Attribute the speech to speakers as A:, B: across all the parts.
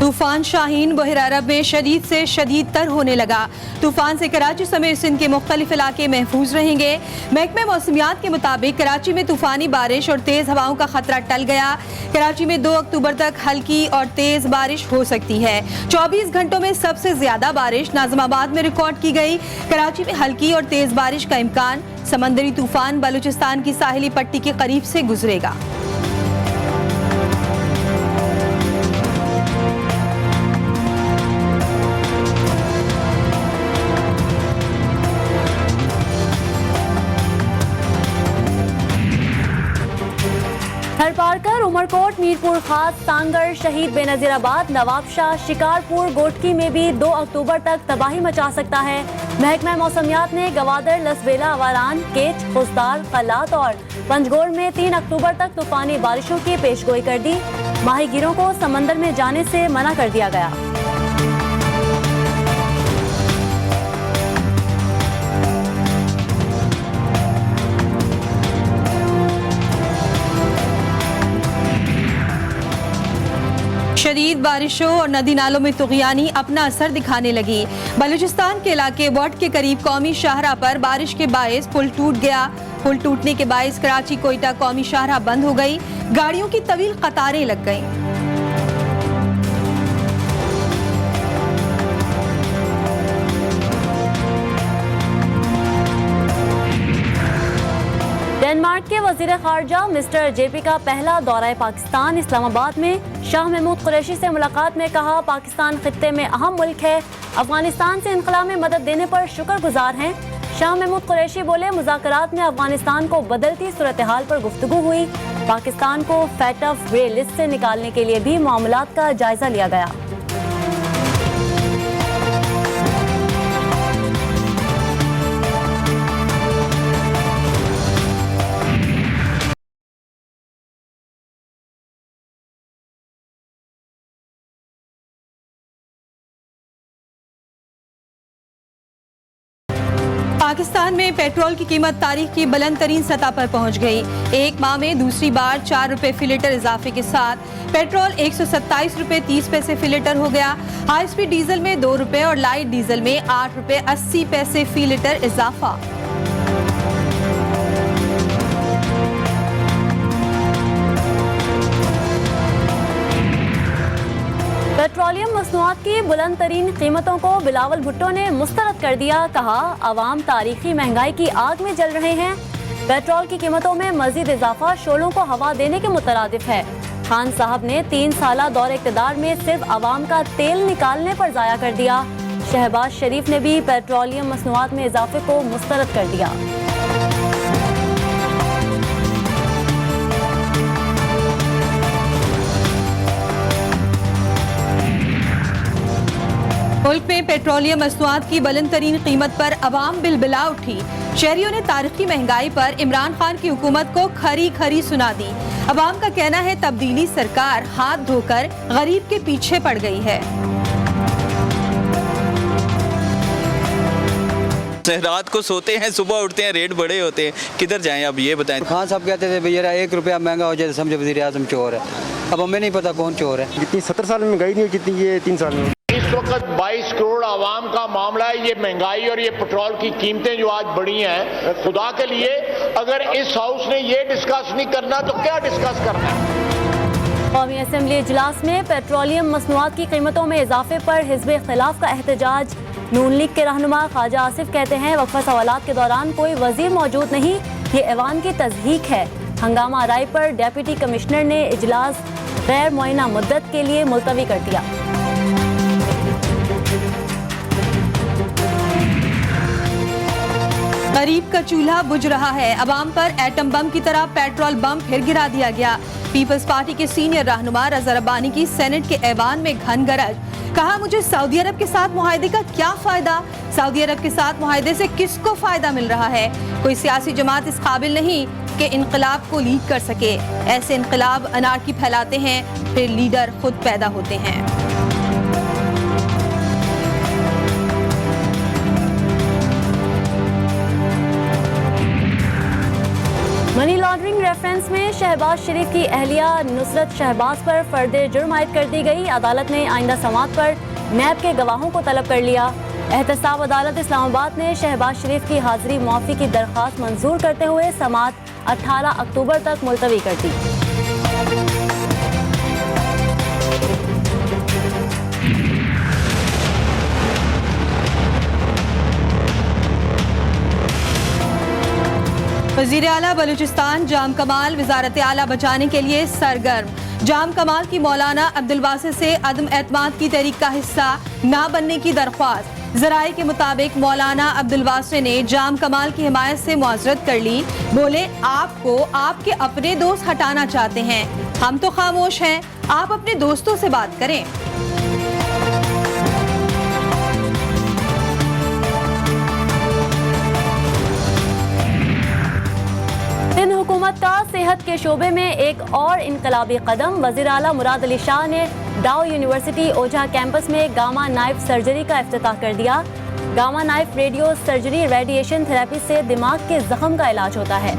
A: तूफान शाहीन बहर अरब में शदीद से शदीद तर होने लगा। तूफान से कराची समेत सिंध के मुख्तलिफ इलाके महफूज रहेंगे। महकमे मौसमियात के मुताबिक कराची में तूफानी बारिश और तेज हवाओं का खतरा टल गया। कराची में 2 अक्टूबर तक हल्की और तेज बारिश हो सकती है। 24 घंटों में सबसे ज्यादा बारिश नाज़िमाबाद में रिकॉर्ड की गई। कराची में हल्की और तेज बारिश का इम्कान। समंदरी तूफान बलूचिस्तान की साहिली पट्टी के करीब से गुजरेगा।
B: थरपारकर, उमरकोट, मीरपुर खास, सांगर, शहीद बेनजीराबाद, नवाबशाह, शिकारपुर, गोटकी में भी 2 अक्टूबर तक तबाही मचा सकता है। महकमा मौसमियात ने गवादर, लसबेला, अवारान, केच, खुसदार, कलात और पंजगोर में 3 अक्टूबर तक तूफानी बारिशों की पेशगोई कर दी। माहीगीरों को समंदर में जाने से मना कर दिया गया।
A: शदीद बारिशों और नदी नालों में तुग़यानी अपना असर दिखाने लगी। बलूचिस्तान के इलाके वॉट के करीब कौमी शाहरा पर बारिश के बायस पुल टूट गया। पुल टूटने के बायस कराची कोयटा कौमी शाहरा बंद हो गई। गाड़ियों की तवील कतारें लग गईं।
B: डेनमार्क के वज़ीर ख़ारजा मिस्टर जेपी का पहला दौरा पाकिस्तान। इस्लामाबाद में शाह महमूद कुरैशी से मुलाकात में कहा, पाकिस्तान खित्ते में अहम मुल्क है, अफगानिस्तान से इनक़लाब में मदद देने पर शुक्रगुजार हैं। शाह महमूद कुरैशी बोले, मुज़ाकरात में अफगानिस्तान को बदलती सूरत हाल पर गुफ्तगू हुई। पाकिस्तान को फैटफ ग्रे लिस्ट से निकालने के लिए भी मामलात का जायजा लिया गया।
A: पाकिस्तान में पेट्रोल की कीमत तारीख की बुलंद तरीन सतह पर पहुंच गई। एक माह में दूसरी बार 4 रुपए फी लीटर इजाफे के साथ पेट्रोल 127 रुपए 30 पैसे फी लीटर हो गया। हाई स्पीड डीजल में 2 रुपए और लाइट डीजल में 8 रुपए 80 पैसे फी लीटर इजाफा।
B: पेट्रोलियम मसनूआत की बुलंद तरीन कीमतों को बिलावल भुट्टो ने मुस्तरद कर दिया। कहा, आवाम तारीखी महंगाई की आग में जल रहे हैं। पेट्रोल की कीमतों में मजीद इजाफा शोलों को हवा देने के मुतरादिफ है। खान साहब ने 3 साला दौर इक़्तिदार में सिर्फ आवाम का तेल निकालने पर ज़ाया कर दिया। शहबाज शरीफ ने भी पेट्रोलियम मसनूआत में इजाफे को मुस्तरद कर दिया।
A: मुल्क में पेट्रोलियम मसनूआत की बुलंद तरीन कीमत पर अवाम बिलबिला उठी। शहरियों ने तारीखी महंगाई पर इमरान खान की हुकूमत को खरी खरी सुना दी। अवाम का कहना है, तब्दीली सरकार हाथ धोकर गरीब के पीछे पड़ गई है।
C: रात को सोते हैं, सुबह उठते हैं, रेट बड़े होते हैं, किधर जाएं अब ये बताएं।
D: खान साहब कहते थे भैया 1 रुपया महंगा हो जाए तो समझो वज़ीर आज़म चोर है। अब हमें नहीं पता कौन चोर है।
E: जितनी 70 साल में महंगाई नहीं हुई जितनी ये 3 साल में।
F: इस वक्त 22 करोड़ आवाम का मामला है। ये महंगाई और ये पेट्रोल की कीमतें जो आज बढ़ी हैं, खुदा के लिए अगर इस हाउस ने ये डिस्कस नहीं करना तो क्या डिस्कस करना है।
B: कौमी असम्बली इजलास में पेट्रोलियम मसनूआत की कीमतों में इजाफे पर हिज़्ब इख्तिलाफ का एहतजाज। नून लीग के रहनुमा ख्वाजा आसिफ कहते हैं, वक्फा सवालात के दौरान कोई वजीर मौजूद नहीं, ये ऐवान की तज़हीक है। हंगामा राय पर डेप्यूटी कमिश्नर ने इजलास गैर मुअय्यना मुद्दत के लिए मुलतवी कर दिया।
A: गरीब का चूल्हा बुझ रहा है। अवाम पर एटम बम की तरह पेट्रोल बम फिर गिरा दिया गया। पीपल्स पार्टी के सीनियर रहनुमा रज़ा रब्बानी की सेनेट के ऐवान में घन गरज। कहा, मुझे सऊदी अरब के साथ मुआहदे का क्या फायदा? सऊदी अरब के साथ मुआहदे से किसको फायदा मिल रहा है? कोई सियासी जमात इस काबिल नहीं कि इनकलाब को लीड कर सके। ऐसे इनकलाब अनारकी फैलाते हैं, फिर लीडर खुद पैदा होते हैं।
B: मनी लॉन्ड्रिंग रेफरेंस में शहबाज शरीफ की अहलिया नुसरत शहबाज पर फर्द जुर्म आयद कर दी गई। अदालत ने आइंदा समाअत पर नैब के गवाहों को तलब कर लिया। एहतसाब अदालत इस्लामाबाद ने शहबाज शरीफ की हाजिरी मुआफ़ी की दरख्वास्त मंजूर करते हुए समाअत 18 अक्टूबर तक मुलतवी कर दी।
A: वज़ीर आला बलूचिस्तान जाम कमाल वज़ारत आला बचाने के लिए सरगर्म। जाम कमाल की मौलाना अब्दुल वासित से अदम एतमाद की तहरीक का हिस्सा ना बनने की दरख्वास्त। ज़राए के मुताबिक मौलाना अब्दुल वासित ने जाम कमाल की हिमायत से मुआज़रत कर ली। बोले, आपको आपके अपने दोस्त हटाना चाहते हैं, हम तो खामोश हैं, आप अपने दोस्तों से बात करें।
B: सिंध हुकूमत का सेहत के शोबे में एक और इनकलाबी कदम। वज़ीर आला मुराद अली शाह ने डाउ यूनिवर्सिटी ओझा कैंपस में गामा नाइफ सर्जरी का इफ्तिताह कर दिया। Gamma knife radio surgery radiation therapy से दिमाग के जख्म का इलाज होता है।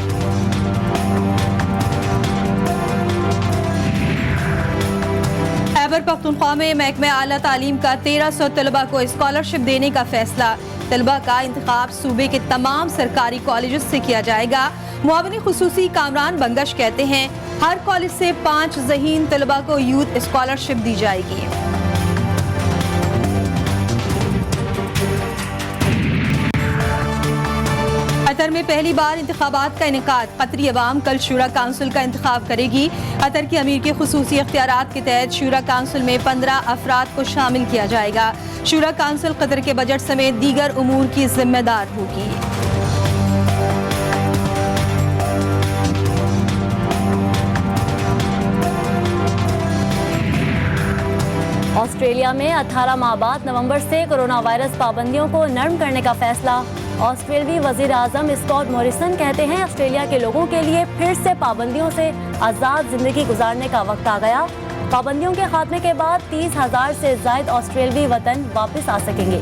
A: खैबर पख्तूनख्वा में महकमे आला तालीम का 1300 तलबा को स्कॉलरशिप देने का फैसला। तलबा का इंतखाब सूबे के तमाम सरकारी कॉलेज से किया जाएगा। मुआविन खुसूसी कामरान बंगश कहते हैं, हर कॉलेज से 5 ज़हीन तलबा को यूथ स्कॉलरशिप दी जाएगी। कतर में पहली बार इंतखाबात का इनेकाद। कतरी अवाम कल शूरा काउंसिल का इंतखाब करेगी। कतर के अमीर के खुसूसी इख्तियारात के तहत शूरा काउंसिल में 15 अफराद को शामिल किया जाएगा। शूरा काउंसिल कतर के बजट समेत दीगर उमूर की जिम्मेदार होगी।
B: ऑस्ट्रेलिया में 18 माह बाद नवंबर से कोरोना वायरस पाबंदियों को नरम करने का फैसला। ऑस्ट्रेलवी वजीर आजम स्कॉट मॉरिसन कहते हैं, ऑस्ट्रेलिया के लोगों के लिए फिर से पाबंदियों से आज़ाद जिंदगी गुजारने का वक्त आ गया। पाबंदियों के खात्मे के बाद 30,000 से ज़ायद ऑस्ट्रेलवी वतन वापस आ सकेंगे।